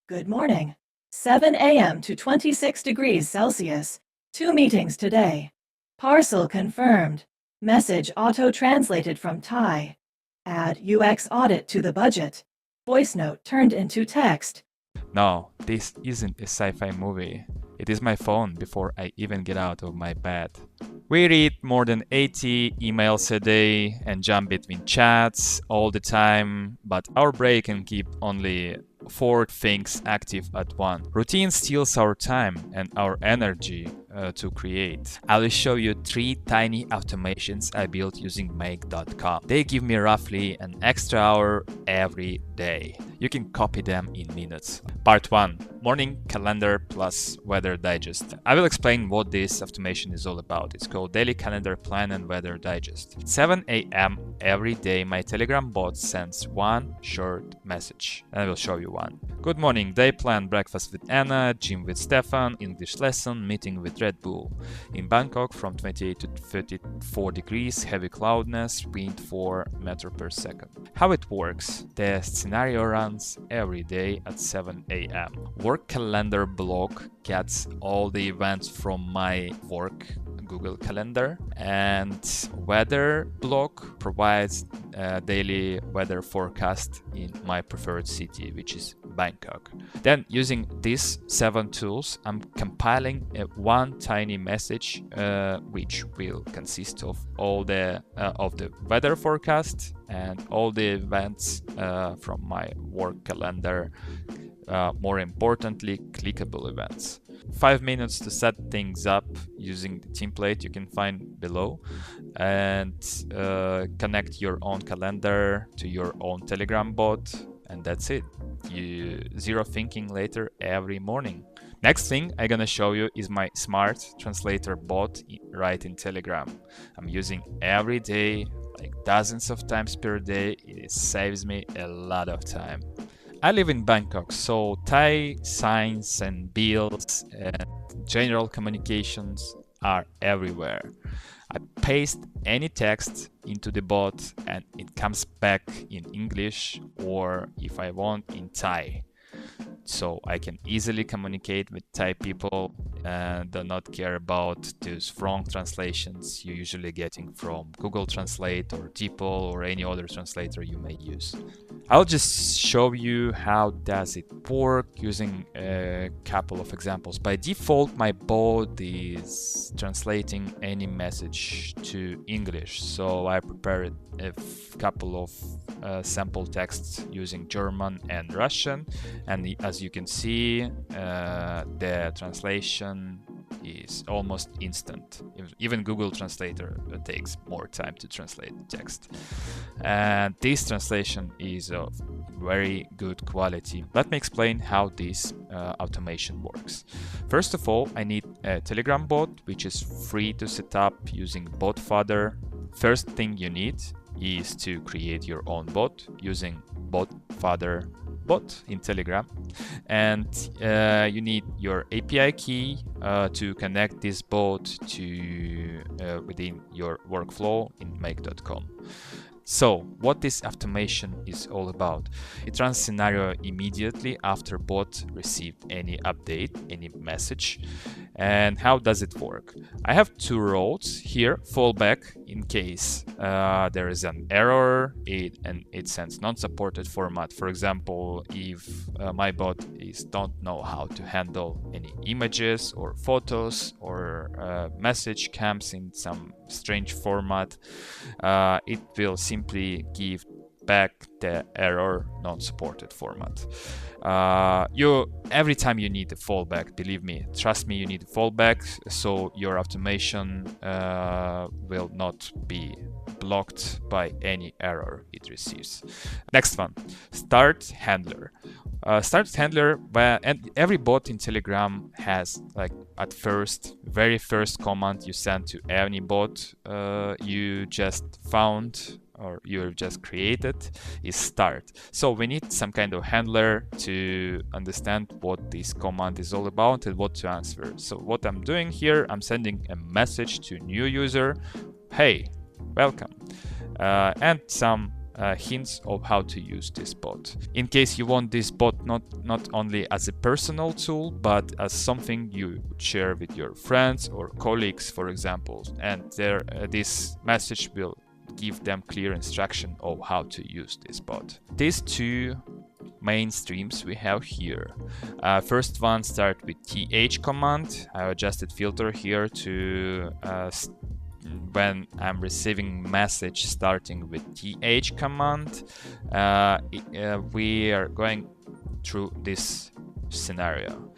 Good morning. 7 a.m. to 26 degrees Celsius. 2 meetings today. Parcel confirmed. Message auto-translated from Thai. Add UX audit to the budget. Voice note turned into text. No, this isn't a sci-fi movie. It is my phone before I even get out of my bed. We read more than 80 emails a day and jump between chats all the time, but our brain can keep only 4 things active at once. Routine steals our time and our energy to create. I will show you 3 tiny automations I built using make.com. They give me roughly an extra hour every day. You can copy them in minutes. Part 1. Morning calendar plus weather digest. I will explain what this automation is all about. It's called Daily Calendar Plan and Weather Digest. At 7 a.m. every day, my Telegram bot sends one short message. And I will show you one. Good morning, day plan, breakfast with Anna, gym with Stefan, English lesson, meeting with Red Bull. In Bangkok, from 28 to 34 degrees, heavy cloudiness, wind 4 meters per second. How it works? The scenario runs every day at 7 a.m. Work calendar block gets all the events from my work Google Calendar, and weather block provides a daily weather forecast in my preferred city, which is Bangkok. Then, using these 7 tools, I'm compiling one tiny message which will consist of all the weather forecast and all the events from my work calendar. More importantly, clickable events. 5 minutes to set things up using the template you can find below, and connect your own calendar to your own Telegram bot, and that's it. You zero thinking later every morning. Next thing I'm gonna show you is my smart translator bot right in Telegram. I'm using every day, like dozens of times per day. It saves me a lot of time. I live in Bangkok, so Thai signs and bills and general communications are everywhere. I paste any text into the bot and it comes back in English, or if I want, in Thai. So I can easily communicate with Thai people and do not care about those wrong translations you're usually getting from Google Translate or DeepL or any other translator you may use. I'll just show you how does it work using a couple of examples. By default, my bot is translating any message to English, so I prepared a couple of sample texts using German and Russian, and as you can see, the translation is almost instant. Even Google Translator takes more time to translate the text. And this translation is of very good quality. Let me explain how this automation works. First of all, I need a Telegram bot, which is free to set up using BotFodder. First thing you need is to create your own bot using BotFodder bot in Telegram, and you need your API key to connect this bot to within your workflow in make.com. So what this automation is all about? It runs scenario immediately after bot received any update, any message. And how does it work? I have 2 roles here: fallback in case there is an error and it sends non-supported format. For example, if my bot don't know how to handle any images or photos, or a message comes in some strange format, it will simply give back the error non-supported format. Every time you need a fallback, believe me, trust me, you need a fallback, so your automation will not be blocked by any error it receives. Next one, start handler. Start handler, and every bot in Telegram has, like, at very first command you send to any bot you just found or you've just created is start. So we need some kind of handler to understand what this command is all about and what to answer. So what I'm doing here, I'm sending a message to new user, hey, welcome, and some hints of how to use this bot. In case you want this bot not only as a personal tool, but as something you share with your friends or colleagues, for example, and this message will give them clear instruction of how to use this bot. These two main streams we have here. First one start with th command. I adjusted filter here to when I'm receiving message starting with th command, we are going through this scenario.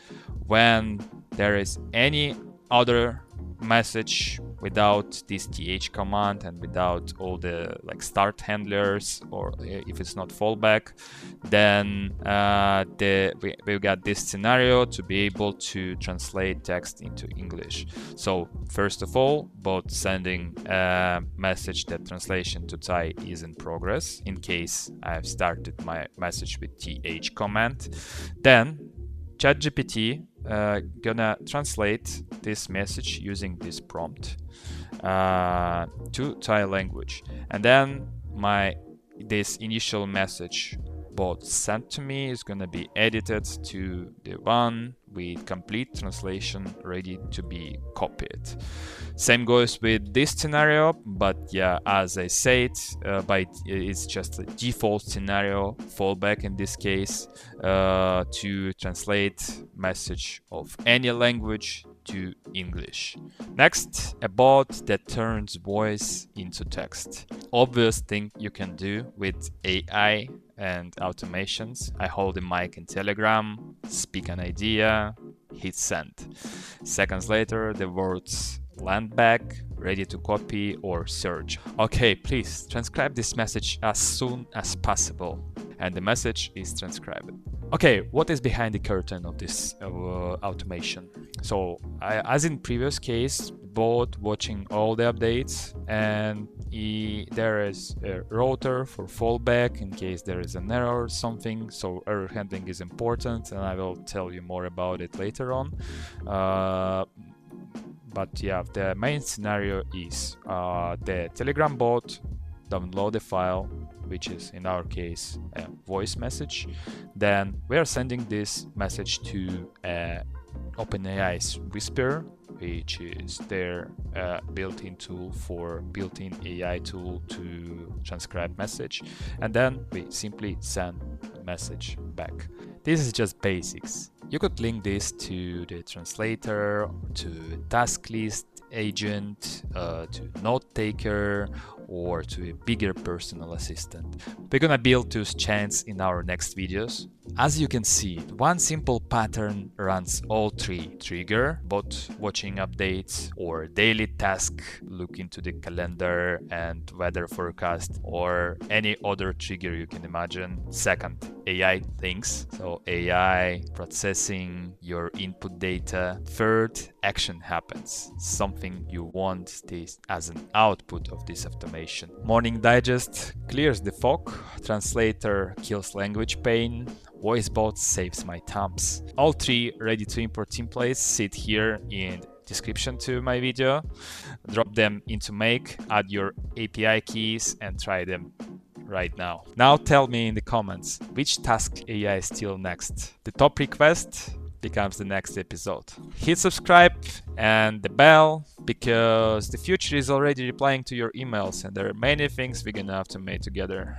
When there is any other message without this th command and without all the start handlers, or if it's not fallback, then we got this scenario to be able to translate text into English. So first of all, bot sending a message that translation to Thai is in progress in case I've started my message with th command. Then ChatGPT gonna translate this message using this prompt to Thai language, and then this initial message bot sent to me is gonna be edited to the one with complete translation ready to be copied. Same goes with this scenario, but yeah, as I said, it's just a default scenario, fallback in this case, to translate message of any language to English. Next, a bot that turns voice into text. Obvious thing you can do with AI and automations. I hold a mic in Telegram, speak an idea, hit send. Seconds later, the words land back, ready to copy or search. Okay, please transcribe this message as soon as possible. And the message is transcribed. Okay, what is behind the curtain of this automation? So, as in previous case, bot watching all the updates, and there is a router for fallback in case there is an error or something. So error handling is important, and I will tell you more about it later on. But yeah, the main scenario is the Telegram bot download the file, which is in our case a voice message. Then we are sending this message to OpenAI's Whisper, which is their built-in AI tool to transcribe message, and then we simply send the message back. This is just basics. You could link this to the translator, to task list agent, to note taker, or to a bigger personal assistant. We're gonna build those chains in our next videos. As you can see, one simple pattern runs all three: trigger, bot watching updates, or daily task, look into the calendar and weather forecast, or any other trigger you can imagine. Second, AI thinks, so AI processing your input data. Third, action happens, something you want this as an output of this automation. Morning digest clears the fog, translator kills language pain, voice bot saves my thumbs. All three ready to import templates sit here in description to my video. Drop them into Make, add your API keys and try them right now. Now tell me in the comments, which task AI is still next? The top request becomes the next episode. Hit subscribe and the bell, because the future is already replying to your emails and there are many things we're gonna automate together.